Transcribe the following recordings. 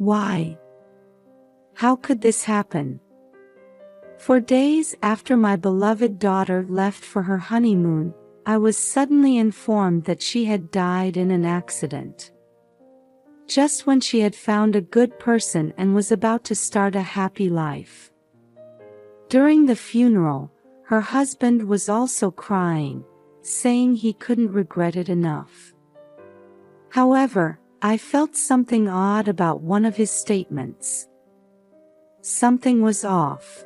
Why? How could this happen? For days after my beloved daughter left for her honeymoon, I was suddenly informed that she had died in an accident. Just when she had found a good person and was about to start a happy life. During the funeral, her husband was also crying, saying he couldn't regret it enough. However, I felt something odd about one of his statements. Something was off.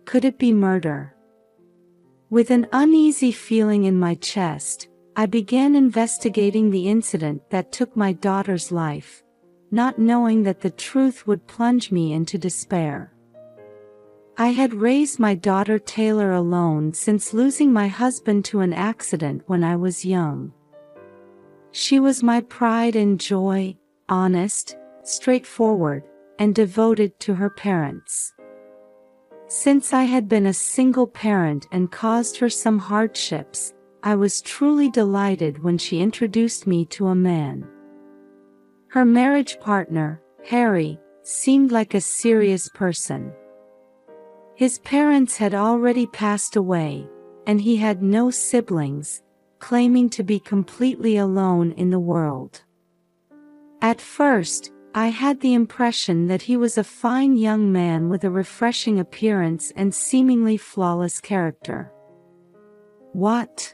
Could it be murder? With an uneasy feeling in my chest, I began investigating the incident that took my daughter's life, not knowing that the truth would plunge me into despair. I had raised my daughter Taylor alone since losing my husband to an accident when I was young. She was my pride and joy, honest, straightforward, and devoted to her parents. Since I had been a single parent and caused her some hardships, I was truly delighted when she introduced me to a man. Her marriage partner, Harry, seemed like a serious person. His parents had already passed away, and he had no siblings, claiming to be completely alone in the world. At first, I had the impression that he was a fine young man with a refreshing appearance and seemingly flawless character. What?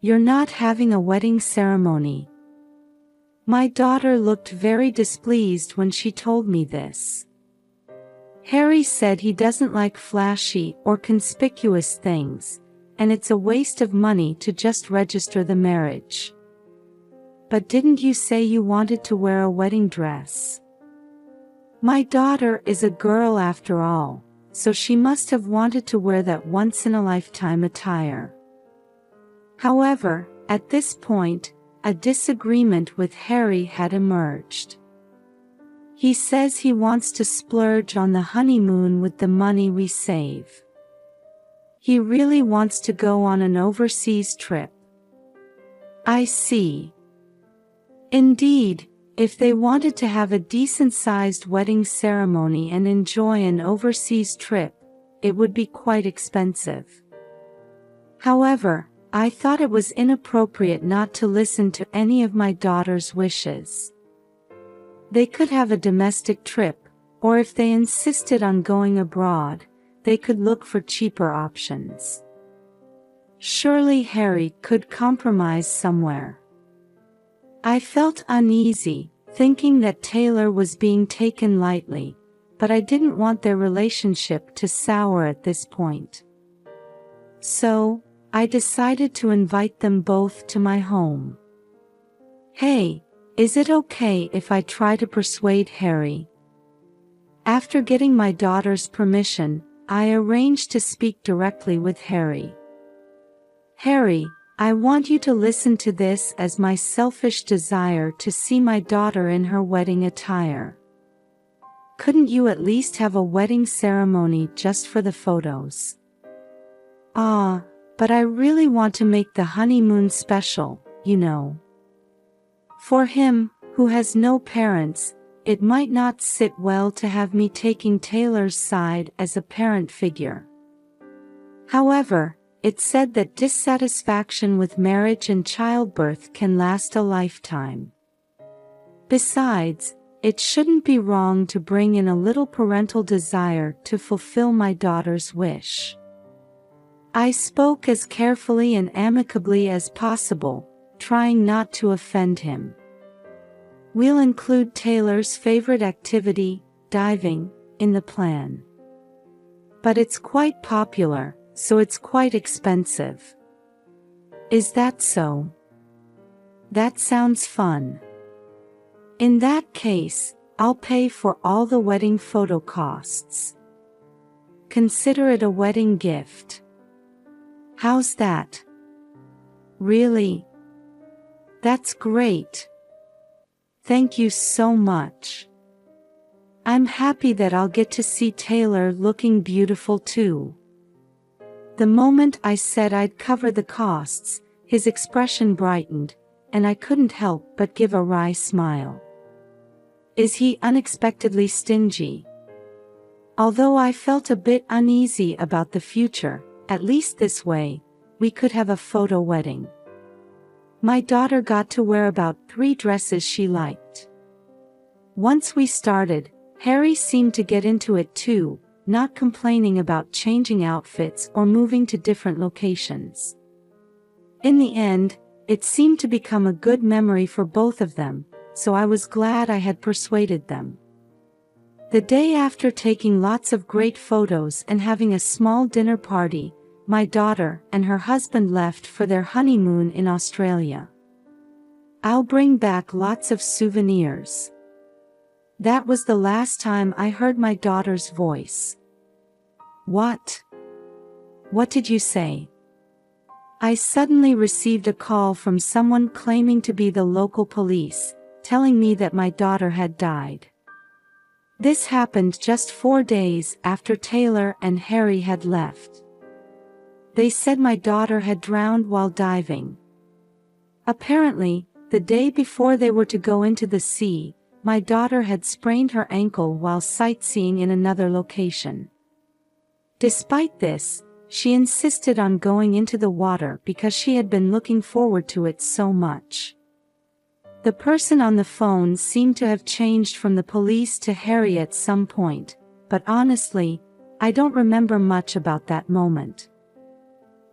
You're not having a wedding ceremony? My daughter looked very displeased when she told me this. Harry said he doesn't like flashy or conspicuous things, and it's a waste of money to just register the marriage. But didn't you say you wanted to wear a wedding dress? My daughter is a girl after all, so she must have wanted to wear that once-in-a-lifetime attire. However, at this point, a disagreement with Harry had emerged. He says he wants to splurge on the honeymoon with the money we save. He really wants to go on an overseas trip. I see. Indeed, if they wanted to have a decent-sized wedding ceremony and enjoy an overseas trip, it would be quite expensive. However, I thought it was inappropriate not to listen to any of my daughter's wishes. They could have a domestic trip, or if they insisted on going abroad, they could look for cheaper options. Surely Harry could compromise somewhere. I felt uneasy, thinking that Taylor was being taken lightly, but I didn't want their relationship to sour at this point. So, I decided to invite them both to my home. Hey, is it okay if I try to persuade Harry? After getting my daughter's permission, I arranged to speak directly with Harry. Harry, I want you to listen to this as my selfish desire to see my daughter in her wedding attire. Couldn't you at least have a wedding ceremony just for the photos? But I really want to make the honeymoon special, you know. For him, who has no parents, it might not sit well to have me taking Taylor's side as a parent figure. However, it's said that dissatisfaction with marriage and childbirth can last a lifetime. Besides, it shouldn't be wrong to bring in a little parental desire to fulfill my daughter's wish. I spoke as carefully and amicably as possible, trying not to offend him. We'll include Taylor's favorite activity, diving, in the plan. But it's quite popular, so it's quite expensive. Is that so? That sounds fun. In that case, I'll pay for all the wedding photo costs. Consider it a wedding gift. How's that? Really? That's great. Thank you so much. I'm happy that I'll get to see Taylor looking beautiful too. The moment I said I'd cover the costs, his expression brightened, and I couldn't help but give a wry smile. Is he unexpectedly stingy? Although I felt a bit uneasy about the future, at least this way, we could have a photo wedding. My daughter got to wear about 3 dresses she liked. Once we started, Harry seemed to get into it too, not complaining about changing outfits or moving to different locations. In the end, it seemed to become a good memory for both of them, so I was glad I had persuaded them. The day after taking lots of great photos and having a small dinner party, my daughter and her husband left for their honeymoon in Australia. I'll bring back lots of souvenirs. That was the last time I heard my daughter's voice. What? What did you say? I suddenly received a call from someone claiming to be the local police, telling me that my daughter had died. This happened just 4 days after Taylor and Harry had left. They said my daughter had drowned while diving. Apparently, the day before they were to go into the sea, my daughter had sprained her ankle while sightseeing in another location. Despite this, she insisted on going into the water because she had been looking forward to it so much. The person on the phone seemed to have changed from the police to Harry at some point, but honestly, I don't remember much about that moment.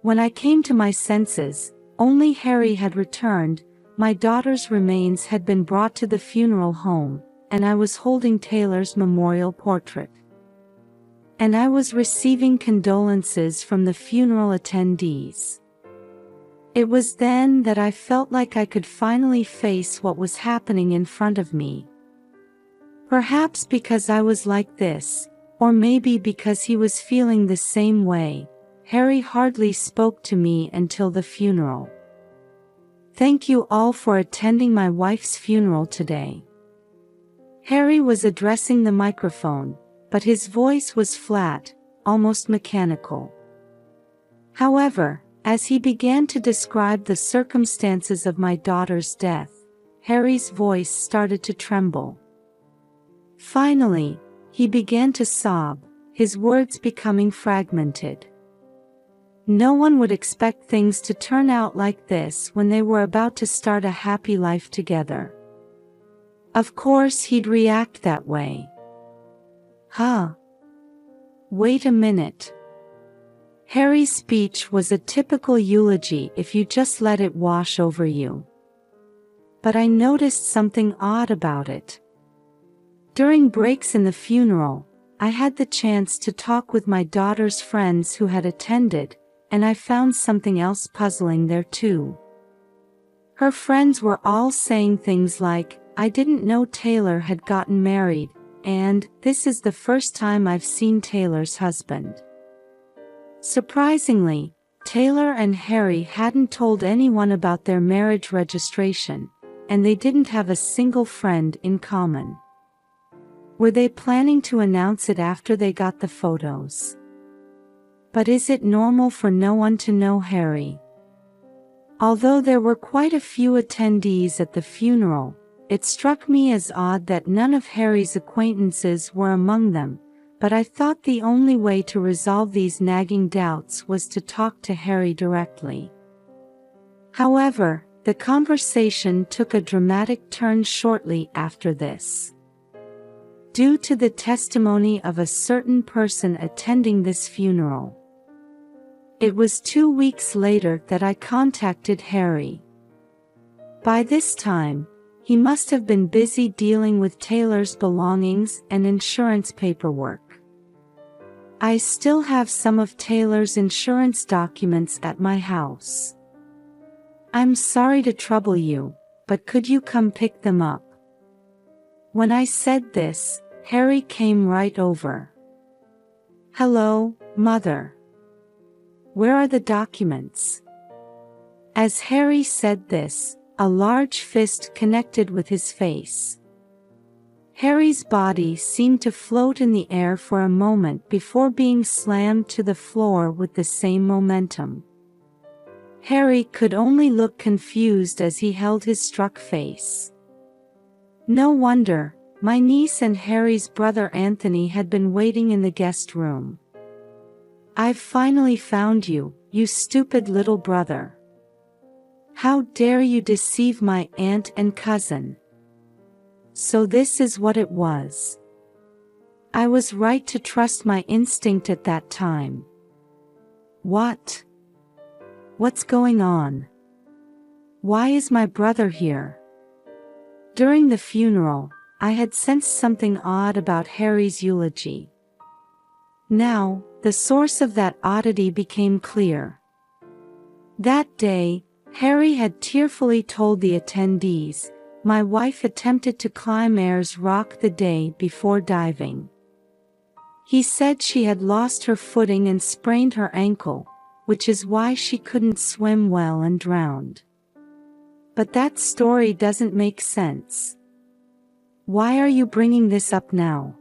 When I came to my senses, only Harry had returned, my daughter's remains had been brought to the funeral home, and I was holding Taylor's memorial portrait. And I was receiving condolences from the funeral attendees. It was then that I felt like I could finally face what was happening in front of me. Perhaps because I was like this, or maybe because he was feeling the same way, Harry hardly spoke to me until the funeral. Thank you all for attending my wife's funeral today. Harry was addressing the microphone, but his voice was flat, almost mechanical. However, as he began to describe the circumstances of my daughter's death, Harry's voice started to tremble. Finally, he began to sob, his words becoming fragmented. No one would expect things to turn out like this when they were about to start a happy life together. Of course he'd react that way. Huh? Wait a minute. Harry's speech was a typical eulogy if you just let it wash over you. But I noticed something odd about it. During breaks in the funeral, I had the chance to talk with my daughter's friends who had attended, and I found something else puzzling there too. Her friends were all saying things like, "I didn't know Taylor had gotten married," and "This is the first time I've seen Taylor's husband." Surprisingly, Taylor and Harry hadn't told anyone about their marriage registration, and they didn't have a single friend in common. Were they planning to announce it after they got the photos? But is it normal for no one to know Harry? Although there were quite a few attendees at the funeral, it struck me as odd that none of Harry's acquaintances were among them, but I thought the only way to resolve these nagging doubts was to talk to Harry directly. However, the conversation took a dramatic turn shortly after this. Due to the testimony of a certain person attending this funeral. It was 2 weeks later that I contacted Harry. By this time, he must have been busy dealing with Taylor's belongings and insurance paperwork. I still have some of Taylor's insurance documents at my house. I'm sorry to trouble you, but could you come pick them up? When I said this, Harry came right over. Hello, Mother. Where are the documents? As Harry said this, a large fist connected with his face. Harry's body seemed to float in the air for a moment before being slammed to the floor with the same momentum. Harry could only look confused as he held his struck face. No wonder, My niece and Harry's brother Anthony had been waiting in the guest room. "I've finally found you, you stupid little brother. How dare you deceive my aunt and cousin?" So this is what it was. I was right to trust my instinct at that time. What? What's going on? Why is my brother here? During the funeral, I had sensed something odd about Harry's eulogy. Now, the source of that oddity became clear. That day, Harry had tearfully told the attendees, my wife attempted to climb Ayers Rock the day before diving. He said she had lost her footing and sprained her ankle, which is why she couldn't swim well and drowned. But that story doesn't make sense. Why are you bringing this up now?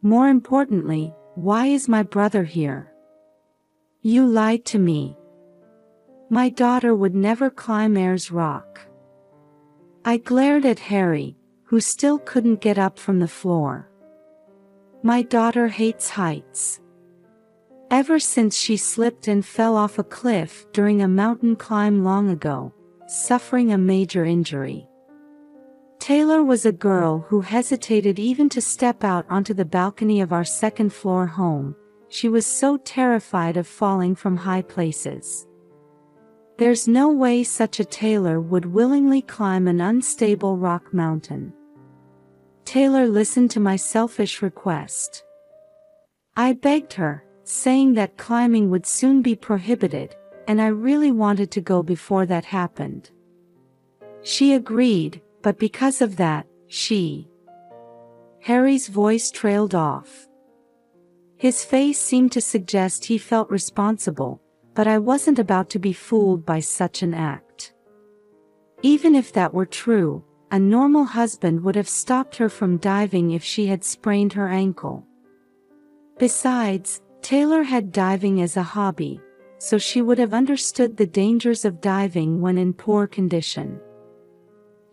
More importantly, why is my brother here? You lied to me. My daughter would never climb Ayers Rock. I glared at Harry, who still couldn't get up from the floor. My daughter hates heights. Ever since she slipped and fell off a cliff during a mountain climb long ago, suffering a major injury. Taylor was a girl who hesitated even to step out onto the balcony of our second-floor home. She was so terrified of falling from high places. There's no way such a Taylor would willingly climb an unstable rock mountain. Taylor listened to my selfish request. I begged her, saying that climbing would soon be prohibited, and I really wanted to go before that happened. She agreed, but because of that, Harry's voice trailed off. His face seemed to suggest he felt responsible, but I wasn't about to be fooled by such an act. Even if that were true, a normal husband would have stopped her from diving if she had sprained her ankle. Besides, Taylor had diving as a hobby, so she would have understood the dangers of diving when in poor condition.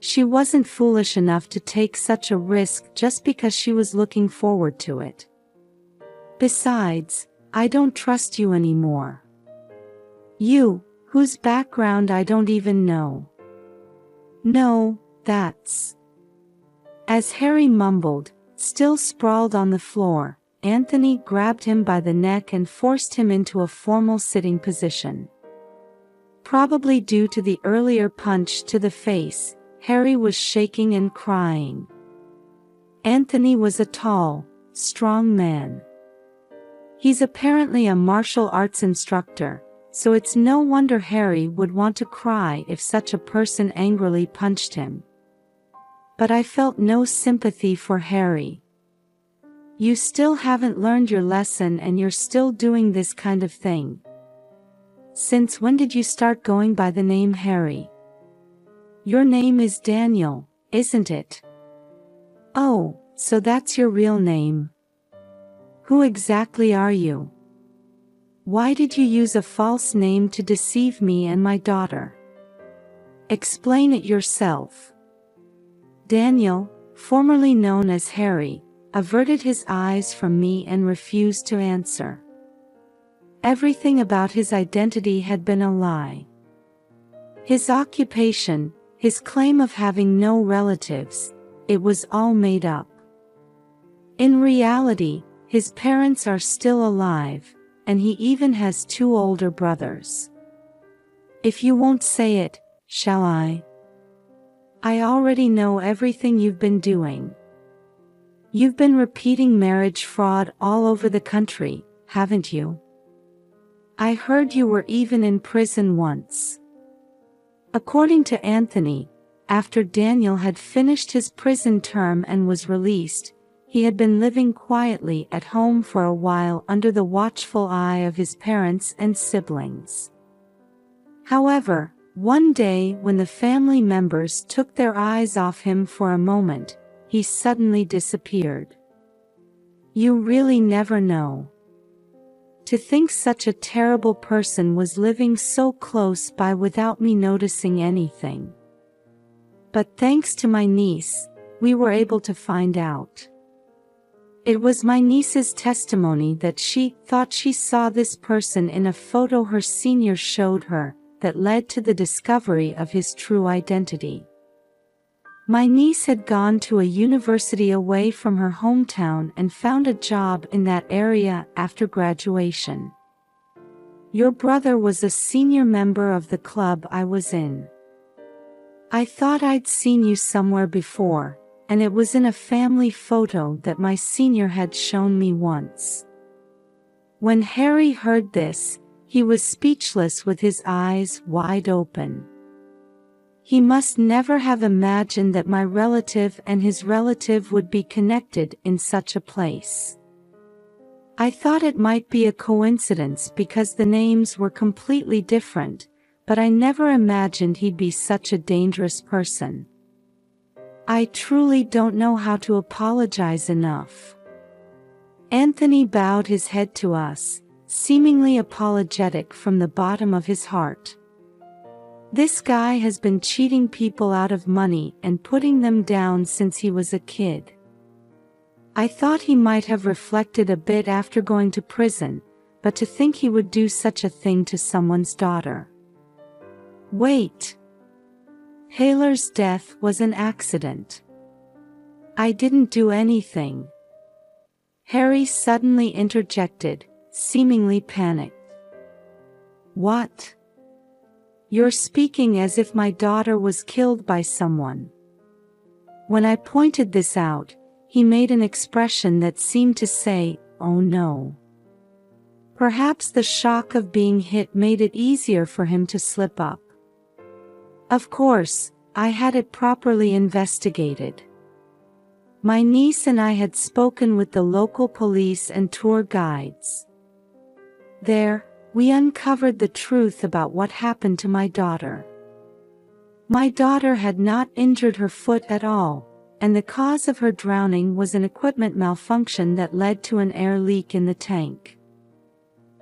She wasn't foolish enough to take such a risk just because she was looking forward to it. Besides, I don't trust you anymore. You, whose background I don't even know. No, that's... As Harry mumbled, still sprawled on the floor, Anthony grabbed him by the neck and forced him into a formal sitting position. Probably due to the earlier punch to the face, Harry was shaking and crying. Anthony was a tall, strong man. He's apparently a martial arts instructor, so it's no wonder Harry would want to cry if such a person angrily punched him. But I felt no sympathy for Harry. You still haven't learned your lesson and you're still doing this kind of thing. Since when did you start going by the name Harry? Your name is Daniel, isn't it? Oh, so that's your real name. Who exactly are you? Why did you use a false name to deceive me and my daughter? Explain it yourself. Daniel, formerly known as Harry, averted his eyes from me and refused to answer. Everything about his identity had been a lie. His occupation, his claim of having no relatives, it was all made up. In reality, his parents are still alive, and he even has 2 older brothers. If you won't say it, shall I? I already know everything you've been doing. You've been repeating marriage fraud all over the country, haven't you? I heard you were even in prison once. According to Anthony, after Daniel had finished his prison term and was released, he had been living quietly at home for a while under the watchful eye of his parents and siblings. However, one day when the family members took their eyes off him for a moment, he suddenly disappeared. You really never know. To think such a terrible person was living so close by without me noticing anything. But thanks to my niece, we were able to find out. It was my niece's testimony that she thought she saw this person in a photo her senior showed her that led to the discovery of his true identity. My niece had gone to a university away from her hometown and found a job in that area after graduation. Your brother was a senior member of the club I was in. I thought I'd seen you somewhere before, and it was in a family photo that my senior had shown me once. When Harry heard this, he was speechless with his eyes wide open. He must never have imagined that my relative and his relative would be connected in such a place. I thought it might be a coincidence because the names were completely different, but I never imagined he'd be such a dangerous person. I truly don't know how to apologize enough. Anthony bowed his head to us, seemingly apologetic from the bottom of his heart. This guy has been cheating people out of money and putting them down since he was a kid. I thought he might have reflected a bit after going to prison, but to think he would do such a thing to someone's daughter. Wait. Taylor's death was an accident. I didn't do anything. Harry suddenly interjected, seemingly panicked. What? You're speaking as if my daughter was killed by someone. When I pointed this out, he made an expression that seemed to say, "Oh no." Perhaps the shock of being hit made it easier for him to slip up. Of course, I had it properly investigated. My niece and I had spoken with the local police and tour guides. There, we uncovered the truth about what happened to my daughter. My daughter had not injured her foot at all, and the cause of her drowning was an equipment malfunction that led to an air leak in the tank.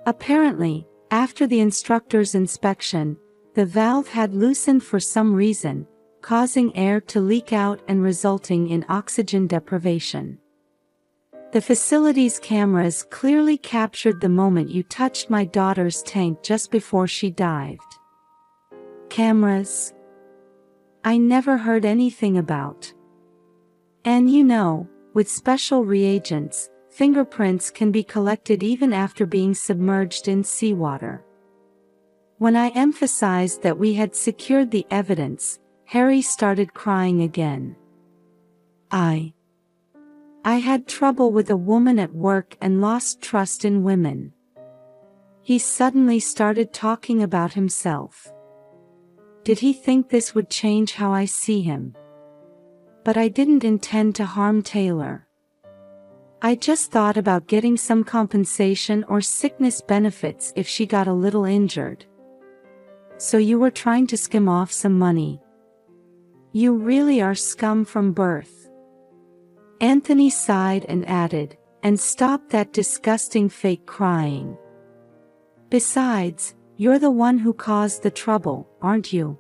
Apparently, after the instructor's inspection, the valve had loosened for some reason, causing air to leak out and resulting in oxygen deprivation. The facility's cameras clearly captured the moment you touched my daughter's tank just before she dived. Cameras? I never heard anything about. And you know, with special reagents, fingerprints can be collected even after being submerged in seawater. When I emphasized that we had secured the evidence, Harry started crying again. I had trouble with a woman at work and lost trust in women. He suddenly started talking about himself. Did he think this would change how I see him? But I didn't intend to harm Taylor. I just thought about getting some compensation or sickness benefits if she got a little injured. So you were trying to skim off some money. You really are scum from birth. Anthony sighed and added, and stop that disgusting fake crying. Besides, you're the one who caused the trouble, aren't you?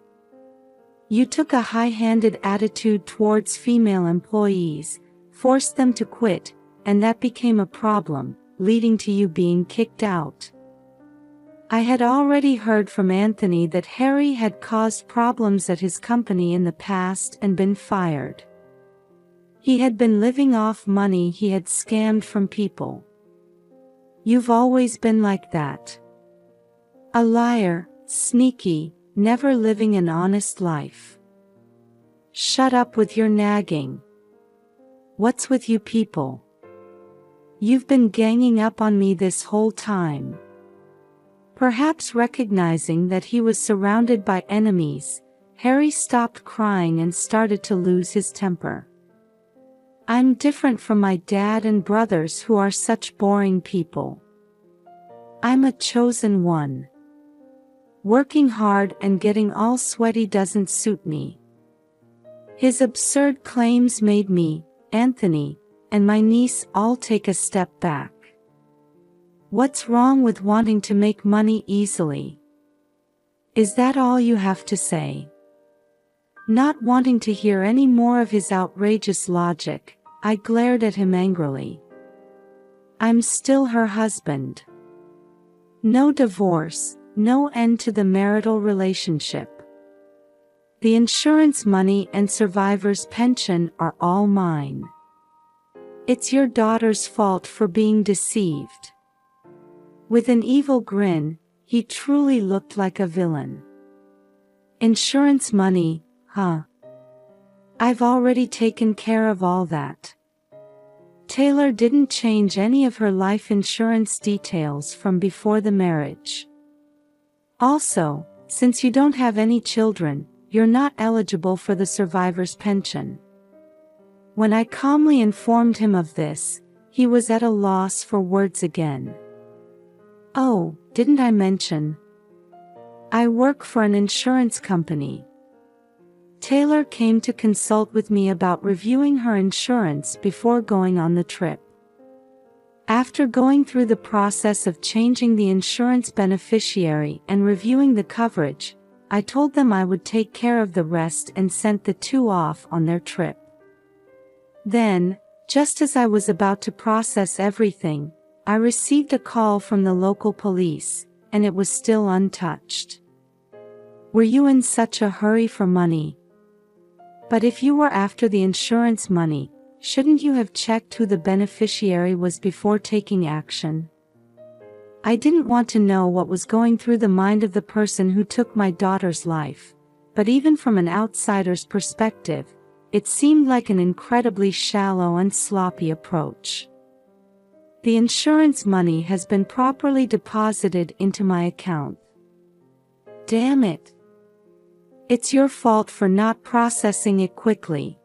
You took a high-handed attitude towards female employees, forced them to quit, and that became a problem, leading to you being kicked out. I had already heard from Anthony that Harry had caused problems at his company in the past and been fired. He had been living off money he had scammed from people. You've always been like that. A liar, sneaky, never living an honest life. Shut up with your nagging. What's with you people? You've been ganging up on me this whole time. Perhaps recognizing that he was surrounded by enemies, Harry stopped crying and started to lose his temper. I'm different from my dad and brothers who are such boring people. I'm a chosen one. Working hard and getting all sweaty doesn't suit me. His absurd claims made me, Anthony, and my niece all take a step back. What's wrong with wanting to make money easily? Is that all you have to say? Not wanting to hear any more of his outrageous logic, I glared at him angrily. I'm still her husband. No divorce, no end to the marital relationship. The insurance money and survivor's pension are all mine. It's your daughter's fault for being deceived. With an evil grin, he truly looked like a villain. Insurance money, huh? I've already taken care of all that. Taylor didn't change any of her life insurance details from before the marriage. Also, since you don't have any children, you're not eligible for the survivor's pension. When I calmly informed him of this, he was at a loss for words again. Oh, didn't I mention? I work for an insurance company. Taylor came to consult with me about reviewing her insurance before going on the trip. After going through the process of changing the insurance beneficiary and reviewing the coverage, I told them I would take care of the rest and sent the two off on their trip. Then, just as I was about to process everything, I received a call from the local police, and it was still untouched. Were you in such a hurry for money? But if you were after the insurance money, shouldn't you have checked who the beneficiary was before taking action? I didn't want to know what was going through the mind of the person who took my daughter's life, but even from an outsider's perspective, it seemed like an incredibly shallow and sloppy approach. The insurance money has been properly deposited into my account. Damn it! It's your fault for not processing it quickly.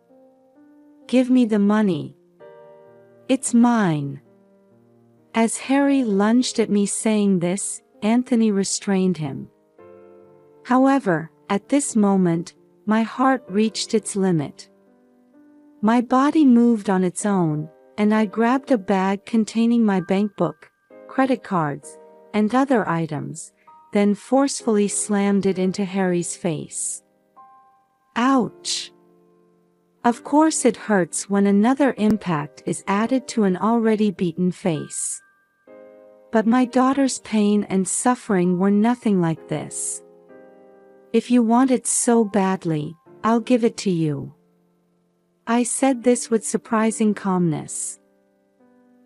Give me the money. It's mine. As Harry lunged at me saying this, Anthony restrained him. However, at this moment, my heart reached its limit. My body moved on its own, and I grabbed a bag containing my bank book, credit cards, and other items, then forcefully slammed it into Harry's face. Ouch! Of course it hurts when another impact is added to an already beaten face. But my daughter's pain and suffering were nothing like this. If you want it so badly, I'll give it to you. I said this with surprising calmness.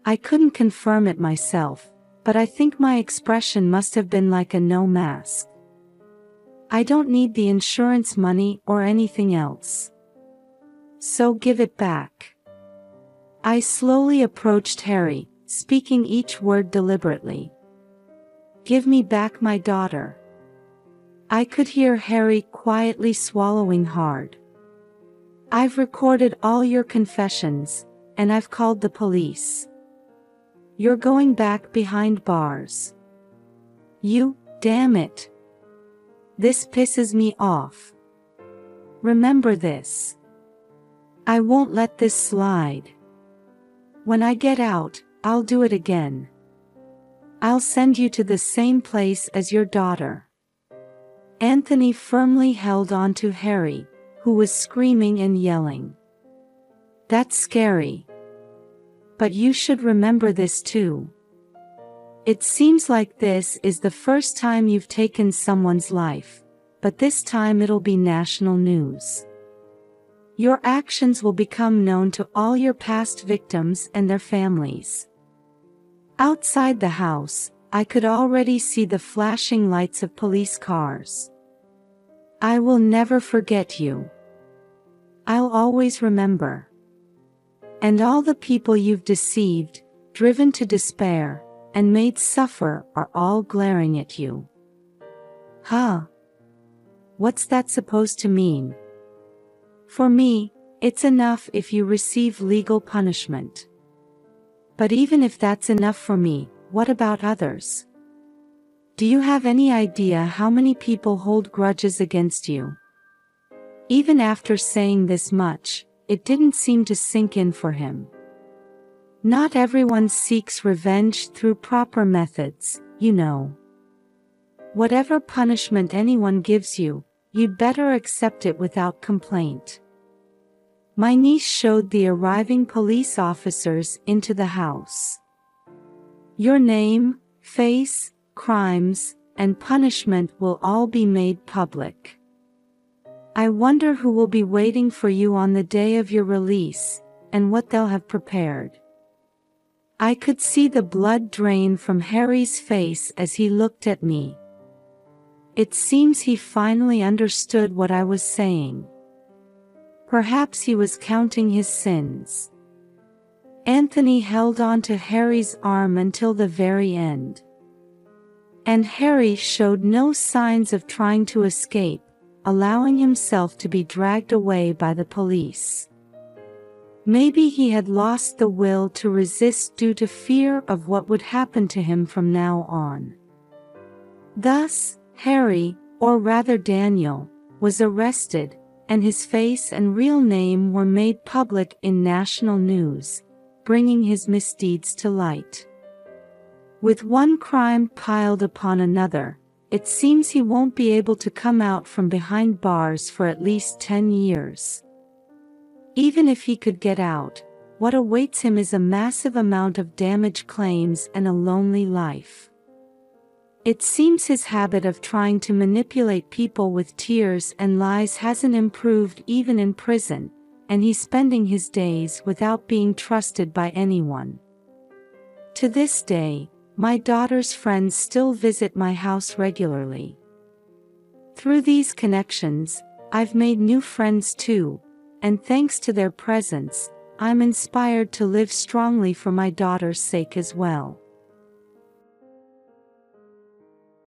I couldn't confirm it myself, but I think my expression must have been like a no mask. I don't need the insurance money or anything else. So give it back. I slowly approached Harry, speaking each word deliberately. Give me back my daughter. I could hear Harry quietly swallowing hard. I've recorded all your confessions, and I've called the police. You're going back behind bars. You, damn it. This pisses me off. Remember this. I won't let this slide. When I get out, I'll do it again. I'll send you to the same place as your daughter. Anthony firmly held on to Harry, who was screaming and yelling. That's scary. But you should remember this too. It seems like this is the first time you've taken someone's life, but this time it'll be national news. Your actions will become known to all your past victims and their families. Outside the house, I could already see the flashing lights of police cars. I will never forget you. I'll always remember. And all the people you've deceived, driven to despair, and made suffer are all glaring at you. Huh? What's that supposed to mean? For me, it's enough if you receive legal punishment. But even if that's enough for me, what about others? Do you have any idea how many people hold grudges against you? Even after saying this much, it didn't seem to sink in for him. Not everyone seeks revenge through proper methods, you know. Whatever punishment anyone gives you, you'd better accept it without complaint." My niece showed the arriving police officers into the house. "Your name, face, crimes, and punishment will all be made public. I wonder who will be waiting for you on the day of your release, and what they'll have prepared." I could see the blood drain from Harry's face as he looked at me. It seems he finally understood what I was saying. Perhaps he was counting his sins. Anthony held on to Harry's arm until the very end. And Harry showed no signs of trying to escape, allowing himself to be dragged away by the police. Maybe he had lost the will to resist due to fear of what would happen to him from now on. Thus, Harry, or rather Daniel, was arrested, and his face and real name were made public in national news, bringing his misdeeds to light. With one crime piled upon another, it seems he won't be able to come out from behind bars for at least 10 years. Even if he could get out, what awaits him is a massive amount of damage claims and a lonely life. It seems his habit of trying to manipulate people with tears and lies hasn't improved even in prison, and he's spending his days without being trusted by anyone. To this day, my daughter's friends still visit my house regularly. Through these connections, I've made new friends too, and thanks to their presence, I'm inspired to live strongly for my daughter's sake as well.